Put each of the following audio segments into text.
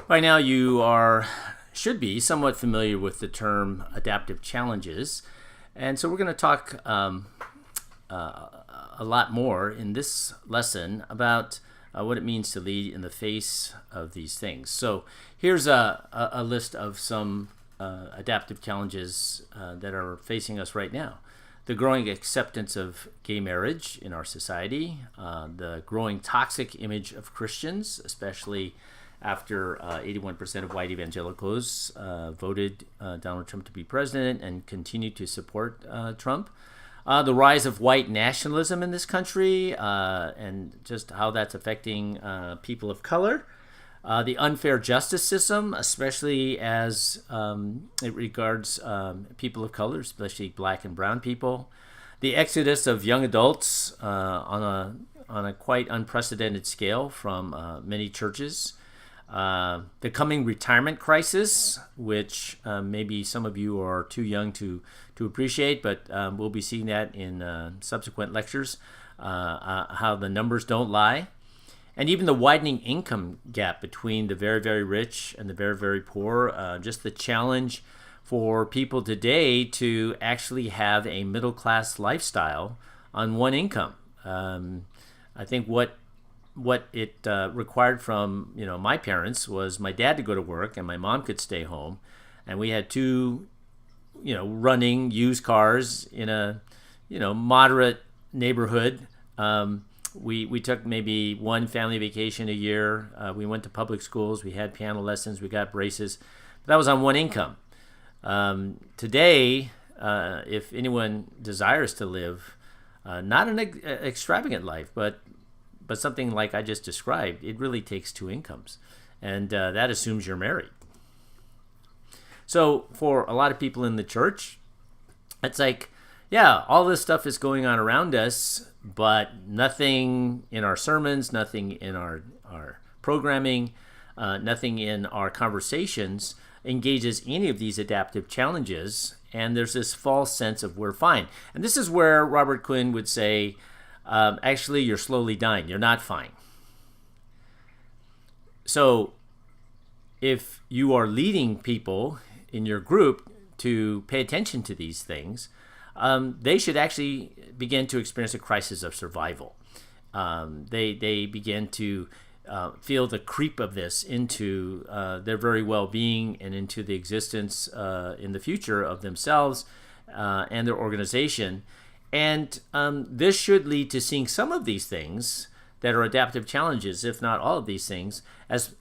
By now, should be somewhat familiar with the term adaptive challenges, and so we're going to talk a lot more in this lesson about what it means to lead in the face of these things. So here's a list of some adaptive challenges that are facing us right now. The growing acceptance of gay marriage in our society, the growing toxic image of Christians, especially after 81% of white evangelicals voted Donald Trump to be president and continue to support Trump. The rise of white nationalism in this country and just how that's affecting people of color. The unfair justice system, especially as it regards people of color, especially black and brown people. The exodus of young adults on a quite unprecedented scale from many churches. The coming retirement crisis, which maybe some of you are too young to appreciate, but we'll be seeing that in subsequent lectures, how the numbers don't lie. And even the widening income gap between the very, very rich and the very, very poor, just the challenge for people today to actually have a middle-class lifestyle on one income. I think what it required from my parents was my dad to go to work and my mom could stay home, and we had two running used cars in a moderate neighborhood. We took maybe one family vacation a year. We went to public schools. We had piano lessons. We got braces. But that was on one income. Today, if anyone desires to live not an extravagant life, but something like I just described, it really takes two incomes. And that assumes you're married. So for a lot of people in the church, it's like, yeah, all this stuff is going on around us, but nothing in our sermons, nothing in our programming, nothing in our conversations engages any of these adaptive challenges, and there's this false sense of we're fine. And this is where Robert Quinn would say, actually, you're slowly dying. You're not fine. So if you are leading people in your group to pay attention to these things, they should actually begin to experience a crisis of survival. They begin to feel the creep of this into their very well-being and into the existence in the future of themselves and their organization. And this should lead to seeing some of these things that are adaptive challenges, if not all of these things, as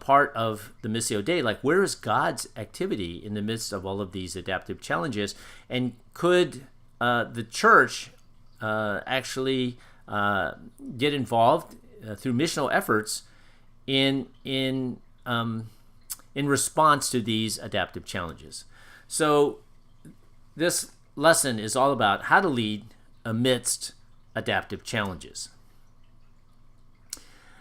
part of the Missio Dei. Like, where is God's activity in the midst of all of these adaptive challenges? And could the church actually get involved through missional efforts in response to these adaptive challenges? So this lesson is all about how to lead amidst adaptive challenges.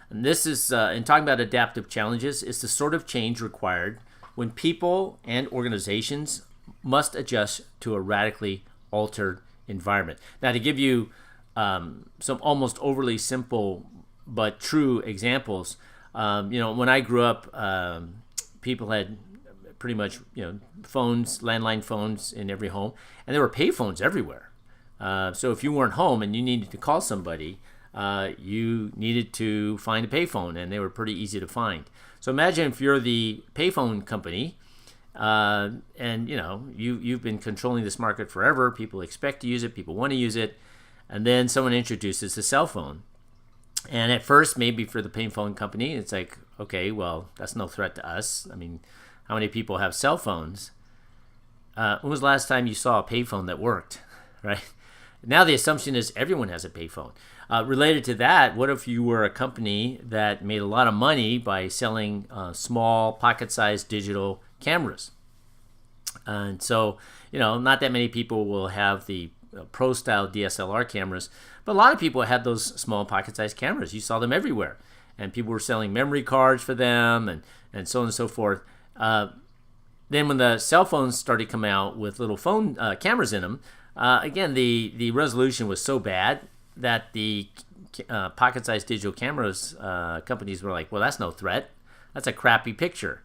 And this is, in talking about adaptive challenges, it's the sort of change required when people and organizations must adjust to a radically altered environment. Now, to give you some almost overly simple but true examples, when I grew up, people had pretty much phones, landline phones in every home, and there were pay phones everywhere. So if you weren't home and you needed to call somebody, you needed to find a payphone, and they were pretty easy to find. So imagine if you're the payphone company, and you've been controlling this market forever. People expect to use it, people want to use it, and then someone introduces the cell phone. And at first, maybe for the payphone company, it's like, okay, well, that's no threat to us. I mean, how many people have cell phones? When was the last time you saw a payphone that worked, right? Now the assumption is everyone has a payphone. Related to that, what if you were a company that made a lot of money by selling small pocket-sized digital cameras? And so, not that many people will have the pro-style DSLR cameras, but a lot of people had those small pocket-sized cameras. You saw them everywhere, and people were selling memory cards for them, and so on and so forth. Then when the cell phones started coming out with little phone cameras in them, again, the resolution was so bad that the pocket-sized digital cameras companies were like, well, that's no threat. that's a crappy picture.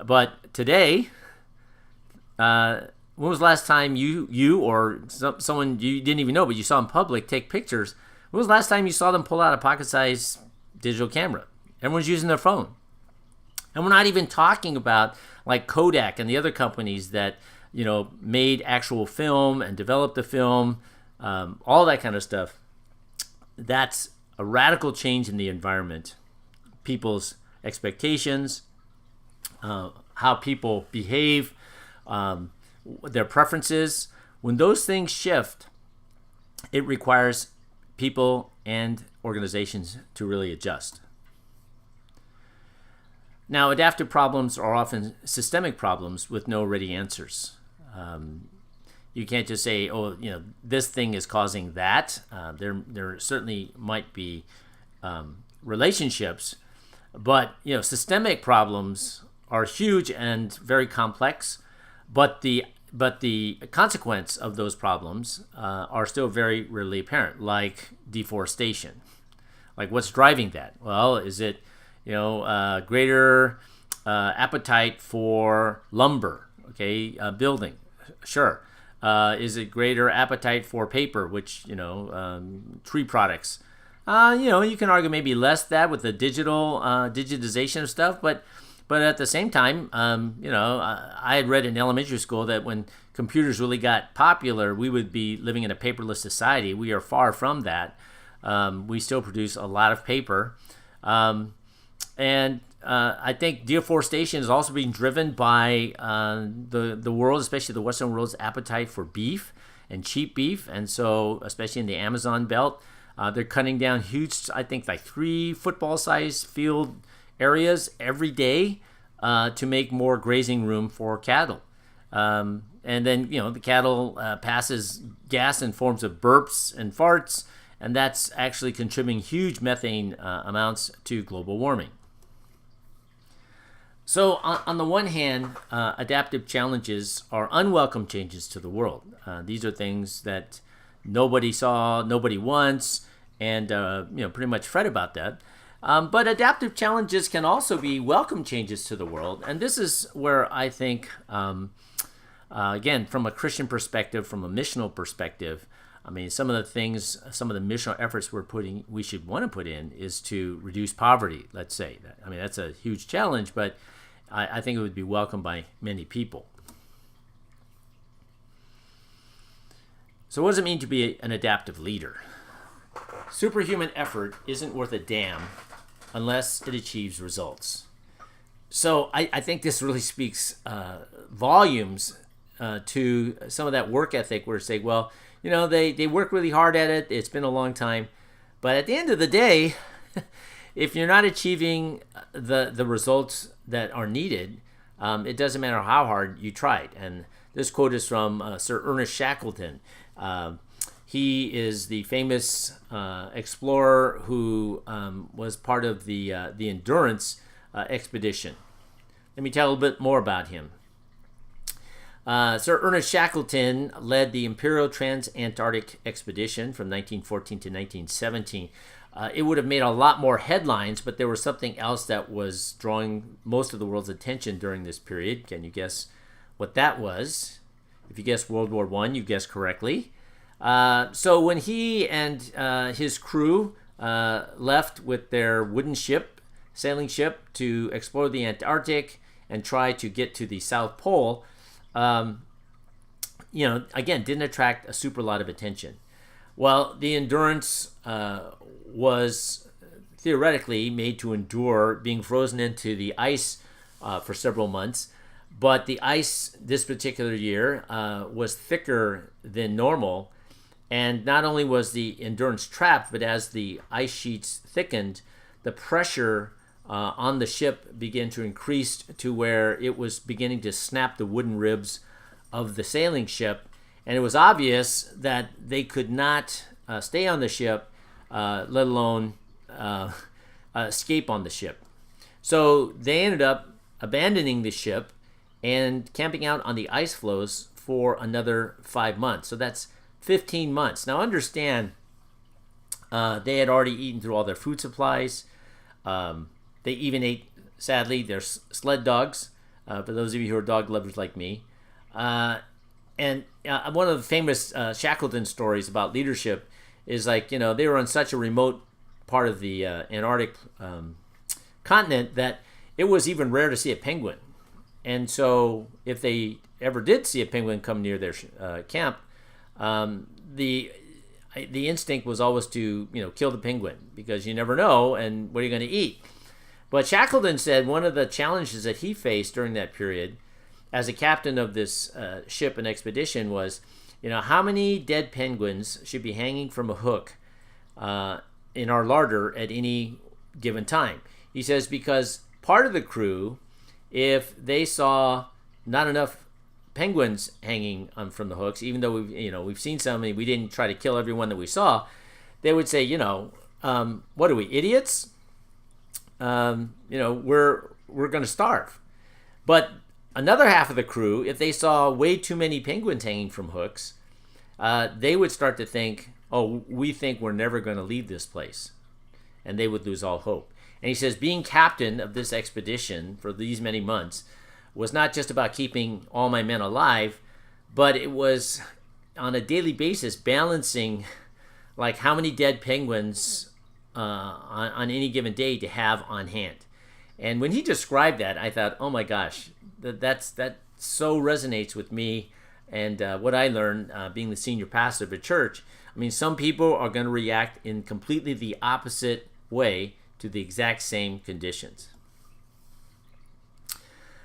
But today, when was the last time you or someone you didn't even know but you saw in public take pictures? When was the last time you saw them pull out a pocket-sized digital camera? Everyone's using their phone. And we're not even talking about like Kodak and the other companies that, made actual film and developed the film, all that kind of stuff. That's a radical change in the environment, people's expectations, how people behave, their preferences. When those things shift, it requires people and organizations to really adjust. Now, adaptive problems are often systemic problems with no ready answers. You can't just say, this thing is causing that. There certainly might be relationships, but systemic problems are huge and very complex. But the consequence of those problems are still very readily apparent, like deforestation. Like, what's driving that? Well, is it greater appetite for lumber? Building, sure. Is it greater appetite for paper, which tree products? You can argue maybe less that with the digitization of stuff, but at the same time, I had read in elementary school that when computers really got popular, we would be living in a paperless society. We are far from that. We still produce a lot of paper. And I think deforestation is also being driven by the world, especially the Western world's appetite for beef and cheap beef. And so, especially in the Amazon belt, they're cutting down huge, I think like 3 football-sized field areas every day to make more grazing room for cattle. And then, the cattle passes gas in forms of burps and farts, and that's actually contributing huge methane amounts to global warming. So on the one hand, adaptive challenges are unwelcome changes to the world. These are things that nobody saw, nobody wants, and pretty much fret about that. But adaptive challenges can also be welcome changes to the world. And this is where I think, again, from a Christian perspective, from a missional perspective, some of the missional efforts we should want to put in is to reduce poverty, let's say. That's a huge challenge, but I think it would be welcomed by many people. So what does it mean to be an adaptive leader? Superhuman effort isn't worth a damn unless it achieves results. So I think this really speaks volumes to some of that work ethic where it's like, well, they work really hard at it. It's been a long time. But at the end of the day, if you're not achieving the results that are needed, it doesn't matter how hard you tried. And this quote is from Sir Ernest Shackleton. He is the famous explorer who was part of the Endurance expedition. Let me tell a little bit more about him. Sir Ernest Shackleton led the Imperial Trans-Antarctic Expedition from 1914 to 1917. It would have made a lot more headlines, but there was something else that was drawing most of the world's attention during this period. Can you guess what that was? If you guessed World War I, you guessed correctly. So when he and his crew left with their wooden sailing ship to explore the Antarctic and try to get to the South Pole, again, didn't attract a super lot of attention. Well, the Endurance was theoretically made to endure being frozen into the ice for several months, but the ice this particular year was thicker than normal, and not only was the Endurance trapped, but as the ice sheets thickened, the pressure on the ship began to increase to where it was beginning to snap the wooden ribs of the sailing ship, and it was obvious that they could not stay on the ship, let alone escape on the ship. So they ended up abandoning the ship and camping out on the ice floes for another 5 months. So that's 15 months. Now understand, they had already eaten through all their food supplies. They even ate sadly, they're sled dogs, for those of you who are dog lovers like me. And one of the famous Shackleton stories about leadership is like, they were on such a remote part of the Antarctic continent that it was even rare to see a penguin. And so if they ever did see a penguin come near their camp, the instinct was always to kill the penguin, because you never know, and what are you going to eat? But Shackleton said one of the challenges that he faced during that period as a captain of this ship and expedition was, how many dead penguins should be hanging from a hook in our larder at any given time. He says because part of the crew, if they saw not enough penguins hanging from the hooks, even though we've seen so many, we didn't try to kill everyone that we saw, they would say, what are we, idiots? We're going to starve. But another half of the crew, if they saw way too many penguins hanging from hooks, they would start to think, oh, we think we're never going to leave this place. And they would lose all hope. And he says being captain of this expedition for these many months was not just about keeping all my men alive, but it was on a daily basis balancing like how many dead penguins on any given day to have on hand. And when he described that, I thought, oh my gosh, that so resonates with me and what I learned being the senior pastor of a church. I mean, some people are going to react in completely the opposite way to the exact same conditions.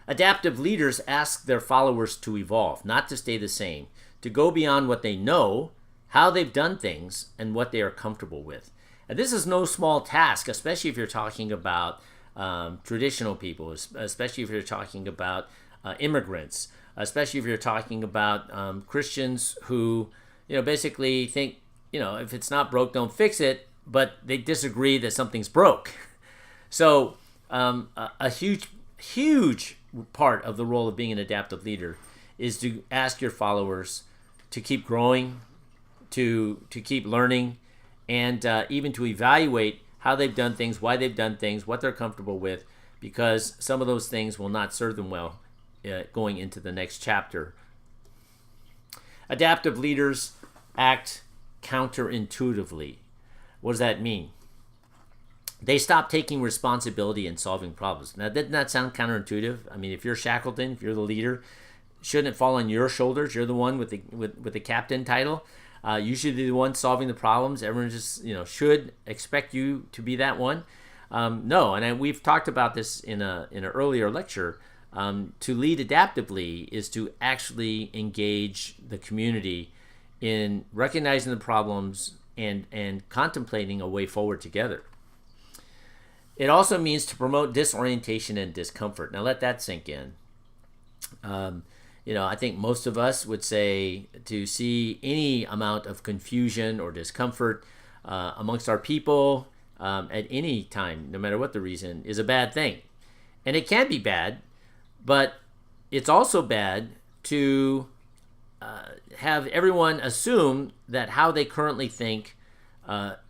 Adaptive leaders ask their followers to evolve, not to stay the same, to go beyond what they know, how they've done things, and what they are comfortable with. And this is no small task, especially if you're talking about traditional people, especially if you're talking about immigrants, especially if you're talking about Christians who, basically think, if it's not broke, don't fix it, but they disagree that something's broke. So a huge part of the role of being an adaptive leader is to ask your followers to keep growing, to keep learning, and even to evaluate how they've done things, why they've done things, what they're comfortable with, because some of those things will not serve them well going into the next chapter. Adaptive leaders act counterintuitively. What does that mean? They stop taking responsibility and solving problems. Now, doesn't that sound counterintuitive? I mean, if you're Shackleton, if you're the leader, shouldn't it fall on your shoulders? You're the one with the captain title. You should be the one solving the problems. Everyone just should expect you to be that one. No, and we've talked about this in an earlier lecture. To lead adaptively is to actually engage the community in recognizing the problems and contemplating a way forward together. It also means to promote disorientation and discomfort. Now let that sink in. I think most of us would say to see any amount of confusion or discomfort amongst our people at any time, no matter what the reason, is a bad thing. And it can be bad, but it's also bad to have everyone assume that how they currently think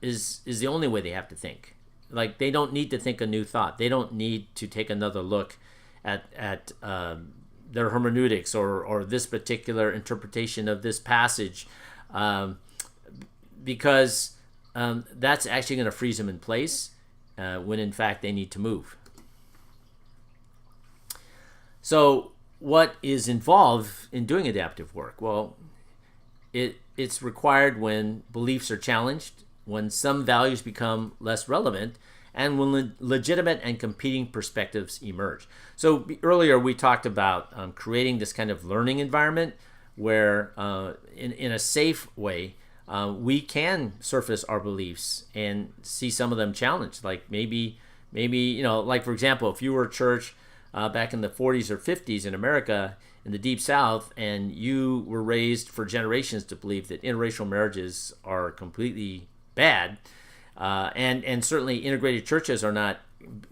is the only way they have to think. Like, they don't need to think a new thought. They don't need to take another look at their hermeneutics or this particular interpretation of this passage, because that's actually going to freeze them in place when in fact they need to move. So what is involved in doing adaptive work? Well, it's required when beliefs are challenged, when some values become less relevant, and when legitimate and competing perspectives emerge. So earlier we talked about creating this kind of learning environment where in a safe way we can surface our beliefs and see some of them challenged. Like maybe like for example, if you were a church back in the 40s or 50s in America, in the Deep South, and you were raised for generations to believe that interracial marriages are completely bad, and certainly integrated churches are not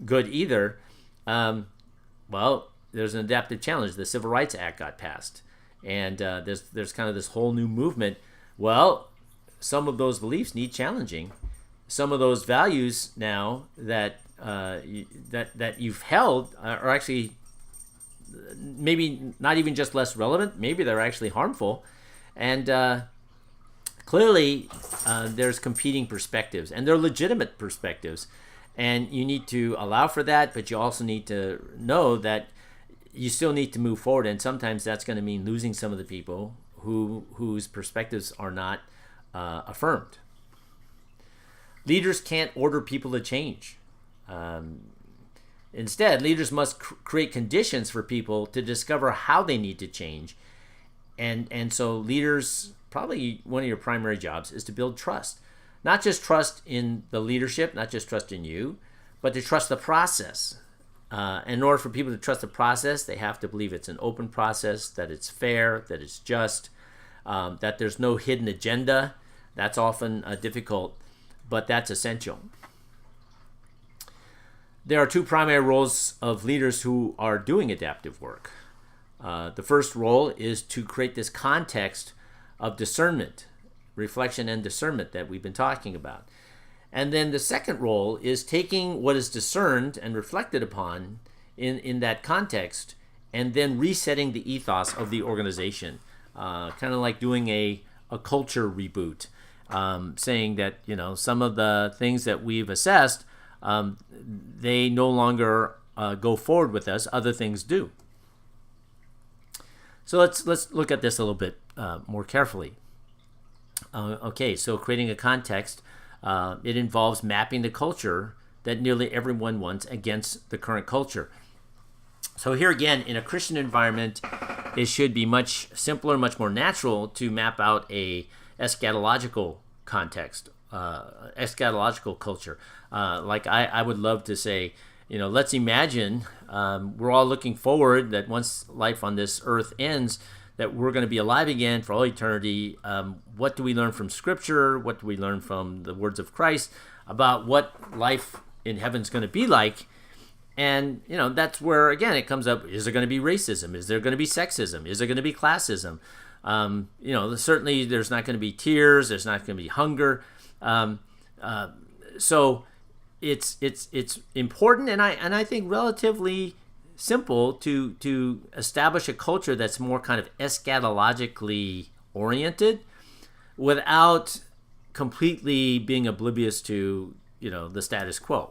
good either, well, there's an adaptive challenge. The Civil Rights Act got passed, and there's kind of this whole new movement. Well, some of those beliefs need challenging. Some of those values now that that you've held are actually maybe not even just less relevant. Maybe they're actually harmful, and clearly there's competing perspectives, and they're legitimate perspectives, and you need to allow for that. But you also need to know that you still need to move forward, and sometimes that's going to mean losing some of the people whose perspectives are not affirmed. Leaders can't order people to change. Instead, leaders must create conditions for people to discover how they need to change. And so leaders, probably one of your primary jobs is to build trust. Not just trust in the leadership, not just trust in you, but to trust the process. And in order for people to trust the process, they have to believe it's an open process, that it's fair, that it's just, that there's no hidden agenda. That's often difficult, but that's essential. There are two primary roles of leaders who are doing adaptive work. The first role is to create this context of discernment, reflection and discernment that we've been talking about. And then the second role is taking what is discerned and reflected upon in that context and then resetting the ethos of the organization, kind of like doing a culture reboot, saying that, some of the things that we've assessed, they no longer go forward with us, other things do. So let's look at this a little bit more carefully. Okay, so creating a context, it involves mapping the culture that nearly everyone wants against the current culture. So here again, in a Christian environment, it should be much simpler, much more natural to map out a eschatological context, eschatological culture. Like I would love to say, let's imagine we're all looking forward that once life on this earth ends, that we're going to be alive again for all eternity. What do we learn from Scripture? What do we learn from the words of Christ about what life in heaven is going to be like? And, that's where, again, it comes up, is there going to be racism? Is there going to be sexism? Is there going to be classism? Certainly there's not going to be tears. There's not going to be hunger. So it's important, and I think relatively simple to establish a culture that's more kind of eschatologically oriented without completely being oblivious to the status quo.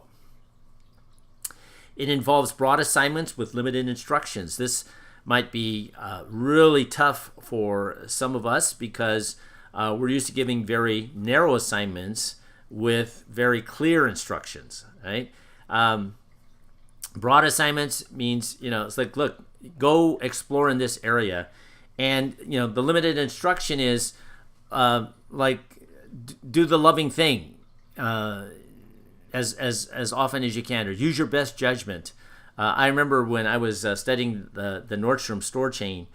It involves broad assignments with limited instructions. This might be really tough for some of us because we're used to giving very narrow assignments with very clear instructions, right? Broad assignments means, it's like, look, go explore in this area. And, the limited instruction is do the loving thing as often as you can, or use your best judgment. I remember when I was studying the Nordstrom store chain,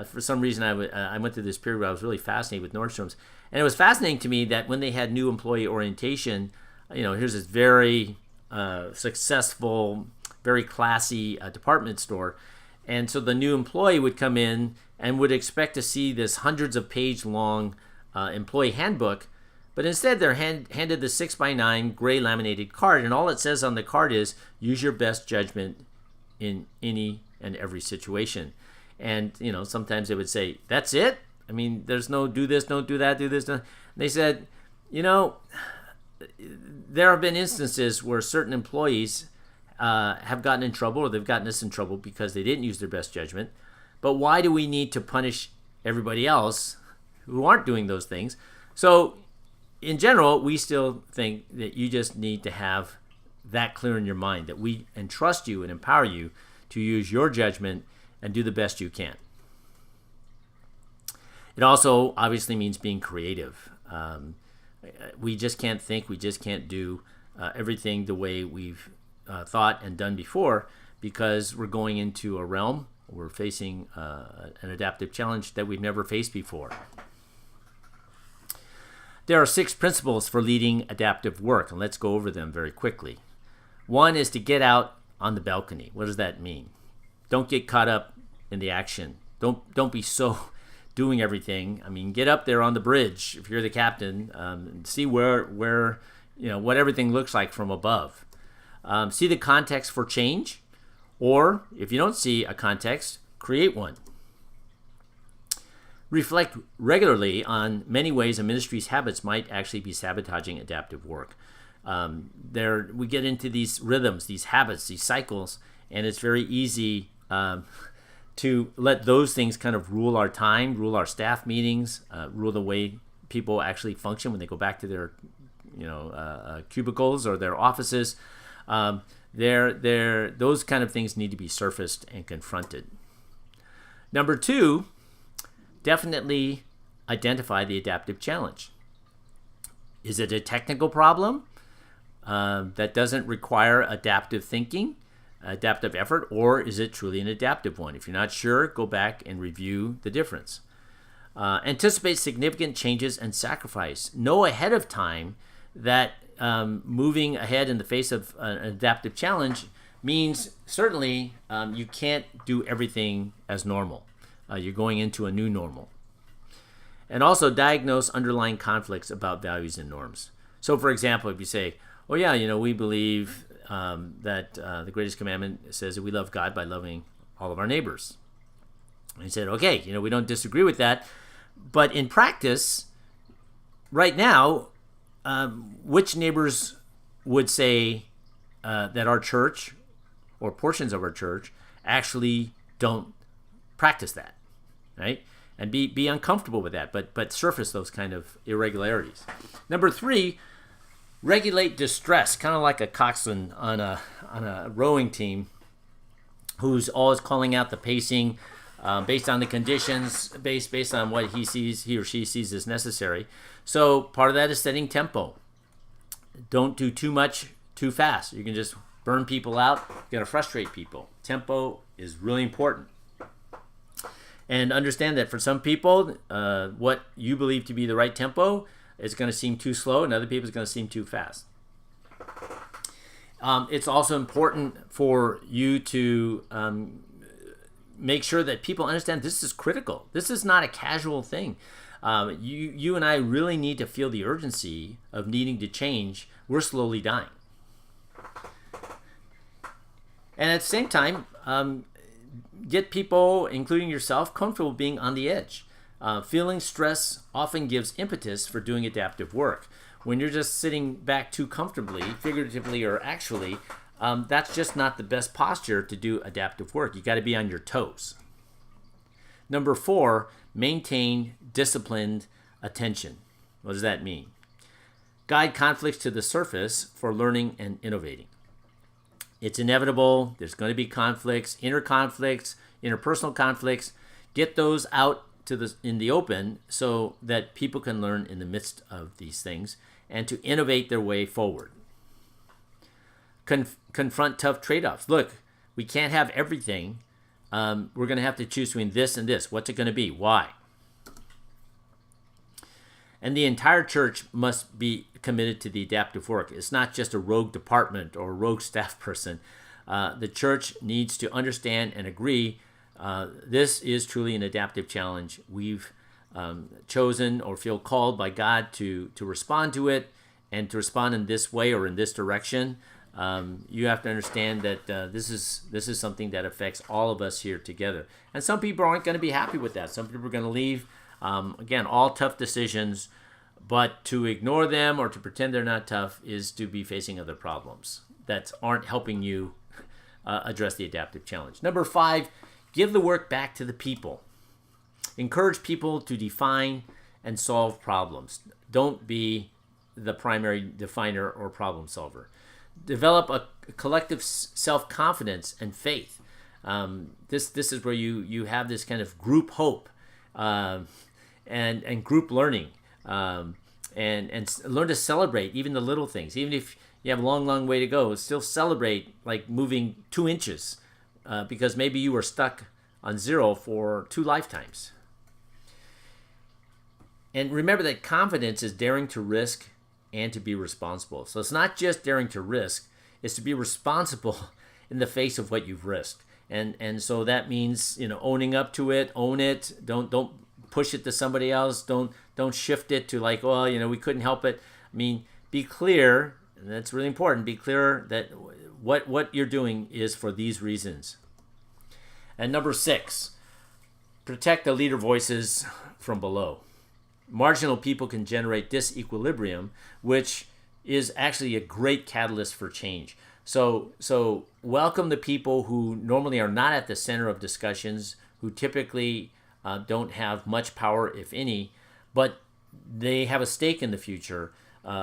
for some reason I went through this period where I was really fascinated with Nordstrom's. And it was fascinating to me that when they had new employee orientation, here's this very successful, very classy department store. And so the new employee would come in and would expect to see this hundreds of page long employee handbook. But instead they're handed the 6x9 gray laminated card. And all it says on the card is, use your best judgment in any and every situation. And, sometimes they would say, that's it? I mean, there's no do this, don't do that, do this. Don't. They said, there have been instances where certain employees have gotten in trouble, or they've gotten us in trouble because they didn't use their best judgment. But why do we need to punish everybody else who aren't doing those things? So in general, we still think that you just need to have that clear in your mind, that we entrust you and empower you to use your judgment and do the best you can. It also obviously means being creative. We just can't think, we just can't do everything the way we've thought and done before, because we're going into a realm, we're facing an adaptive challenge that we've never faced before. There are 6 principles for leading adaptive work, and let's go over them very quickly. One is to get out on the balcony. What does that mean? Don't get caught up in the action. Don't be so doing everything. I mean, get up there on the bridge if you're the captain, and see where what everything looks like from above. See the context for change, or if you don't see a context, create one. Reflect regularly on many ways a ministry's habits might actually be sabotaging adaptive work. We get into these rhythms, these habits, these cycles, and it's very easy to let those things kind of rule our time, rule our staff meetings, rule the way people actually function when they go back to their cubicles or their offices. Those kind of things need to be surfaced and confronted. Number 2, definitely identify the adaptive challenge. Is it a technical problem that doesn't require adaptive thinking, adaptive effort, or is it truly an adaptive one? If you're not sure, go back and review the difference. Anticipate significant changes and sacrifice. Know ahead of time that moving ahead in the face of an adaptive challenge means certainly you can't do everything as normal. You're going into a new normal. And also diagnose underlying conflicts about values and norms. So, for example, if you say, oh yeah, we believe that the greatest commandment says that we love God by loving all of our neighbors. And he said, okay, we don't disagree with that. But in practice, right now, which neighbors would say that our church or portions of our church actually don't practice that, right? And be uncomfortable with that, but surface those kind of irregularities. Number 3, regulate distress, kind of like a coxswain on a rowing team who's always calling out the pacing based on the conditions, based on what he or she sees as necessary. So part of that is setting tempo. Don't do too much too fast. You can just burn people out. You're going to frustrate people. Tempo is really important. And understand that for some people, what you believe to be the right tempo is going to seem too slow, and other people it's going to seem too fast. It's also important for you to make sure that people understand this is critical. This is not a casual thing. You and I really need to feel the urgency of needing to change. We're slowly dying. And at the same time, get people, including yourself, comfortable being on the edge. Feeling stress often gives impetus for doing adaptive work. When you're just sitting back too comfortably, figuratively or actually, that's just not the best posture to do adaptive work. You got to be on your toes. Number 4, maintain disciplined attention. What does that mean? Guide conflicts to the surface for learning and innovating. It's inevitable. There's going to be conflicts, inner conflicts, interpersonal conflicts. Get those out in the open so that people can learn in the midst of these things and to innovate their way forward. Confront tough trade-offs. Look, we can't have everything. We're going to have to choose between this and this. What's it going to be? Why? And the entire church must be committed to the adaptive work. It's not just a rogue department or a rogue staff person. The church needs to understand and agree this is truly an adaptive challenge. We've chosen or feel called by God to respond to it and to respond in this way or in this direction. You have to understand that this is something that affects all of us here together. And some people aren't going to be happy with that. Some people are going to leave. Again, all tough decisions, but to ignore them or to pretend they're not tough is to be facing other problems that aren't helping you address the adaptive challenge. Number 5, give the work back to the people. Encourage people to define and solve problems. Don't be the primary definer or problem solver. Develop a collective self-confidence and faith. This is where you have this kind of group hope and group learning and learn to celebrate even the little things. Even if you have a long way to go, still celebrate like moving 2 inches because maybe you were stuck on 0 for 2 lifetimes. And remember that confidence is daring to risk and to be responsible. So it's not just daring to risk, it's to be responsible in the face of what you've risked. And so that means, owning up to it, own it, don't push it to somebody else, don't shift it to like, we couldn't help it. I mean, be clear, and that's really important, be clear that what you're doing is for these reasons. And number 6, protect the leader voices from below. Marginal people can generate disequilibrium, which is actually a great catalyst for change. So welcome the people who normally are not at the center of discussions, who typically don't have much power, if any, but they have a stake in the future.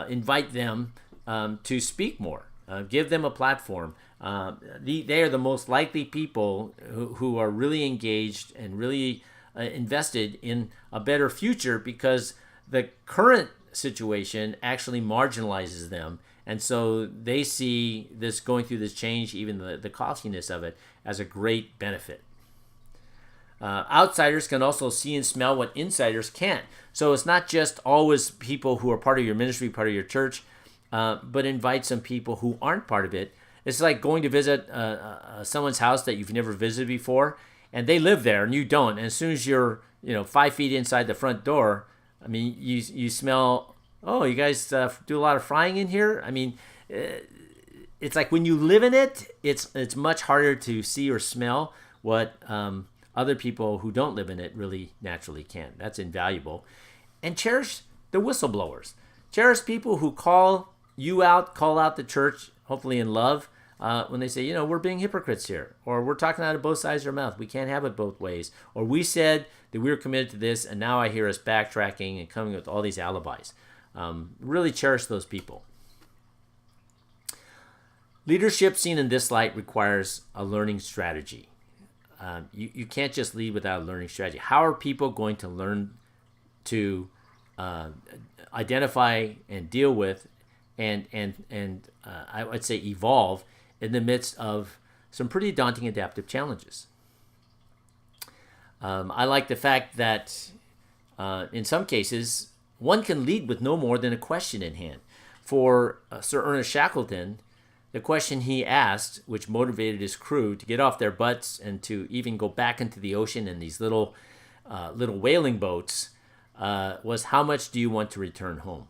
Invite them to speak more. Give them a platform. They are the most likely people who are really engaged and really invested in a better future, because the current situation actually marginalizes them. And so they see this going through this change, even the costliness of it, as a great benefit. Outsiders can also see and smell what insiders can't. So it's not just always people who are part of your ministry, part of your church, but invite some people who aren't part of it. It's like going to visit someone's house that you've never visited before, and they live there and you don't. And as soon as you're 5 feet inside the front door, I mean, you smell, oh, you guys do a lot of frying in here? I mean, it's like when you live in it, it's much harder to see or smell what other people who don't live in it really naturally can. That's invaluable. And cherish the whistleblowers. Cherish people who call you out, call out the church, hopefully in love, when they say, we're being hypocrites here, or we're talking out of both sides of our mouth. We can't have it both ways. Or we said that we were committed to this, and now I hear us backtracking and coming with all these alibis. Really cherish those people. Leadership seen in this light requires a learning strategy. You can't just lead without a learning strategy. How are people going to learn to identify and deal with and I would say evolve in the midst of some pretty daunting adaptive challenges? I like the fact that in some cases, one can lead with no more than a question in hand. For Sir Ernest Shackleton, the question he asked, which motivated his crew to get off their butts and to even go back into the ocean in these little whaling boats, was, how much do you want to return home?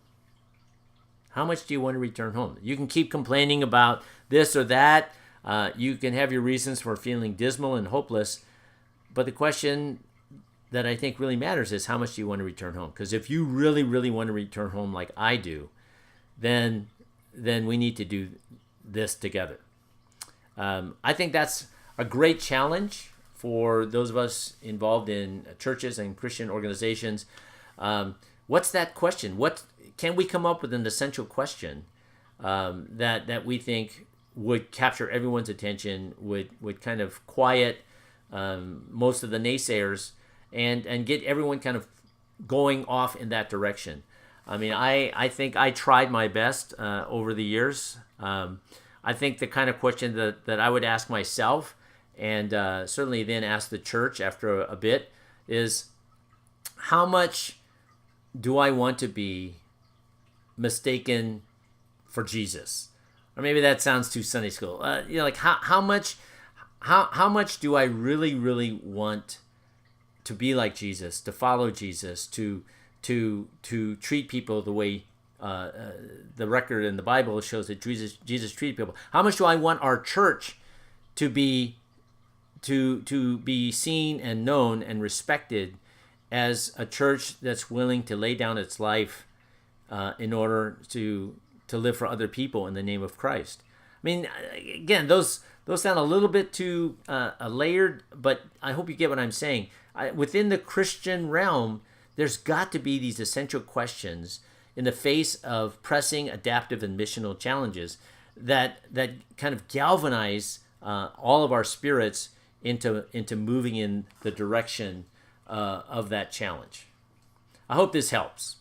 How much do you want to return home? You can keep complaining about this or that. You can have your reasons for feeling dismal and hopeless. But the question that I think really matters is, how much do you want to return home? Because if you really, really want to return home like I do, then we need to do this together. I think that's a great challenge for those of us involved in churches and Christian organizations. What's that question? What can we come up with an essential question that we think would capture everyone's attention, would kind of quiet most of the naysayers, and get everyone kind of going off in that direction? I mean, I think I tried my best over the years. I think the kind of question that I would ask myself, and certainly then ask the church after a bit, is, how much do I want to be mistaken for Jesus? Or maybe that sounds too Sunday school. Like how much do I really, really want to be like Jesus, to follow Jesus, to treat people the way the record in the Bible shows that Jesus treated people? How much do I want our church to be seen and known and respected as a church that's willing to lay down its life in order to live for other people in the name of Christ? I mean, again, those sound a little bit too layered, but I hope you get what I'm saying. Within the Christian realm, there's got to be these essential questions in the face of pressing, adaptive, and missional challenges that kind of galvanize all of our spirits into moving in the direction of that challenge. I hope this helps.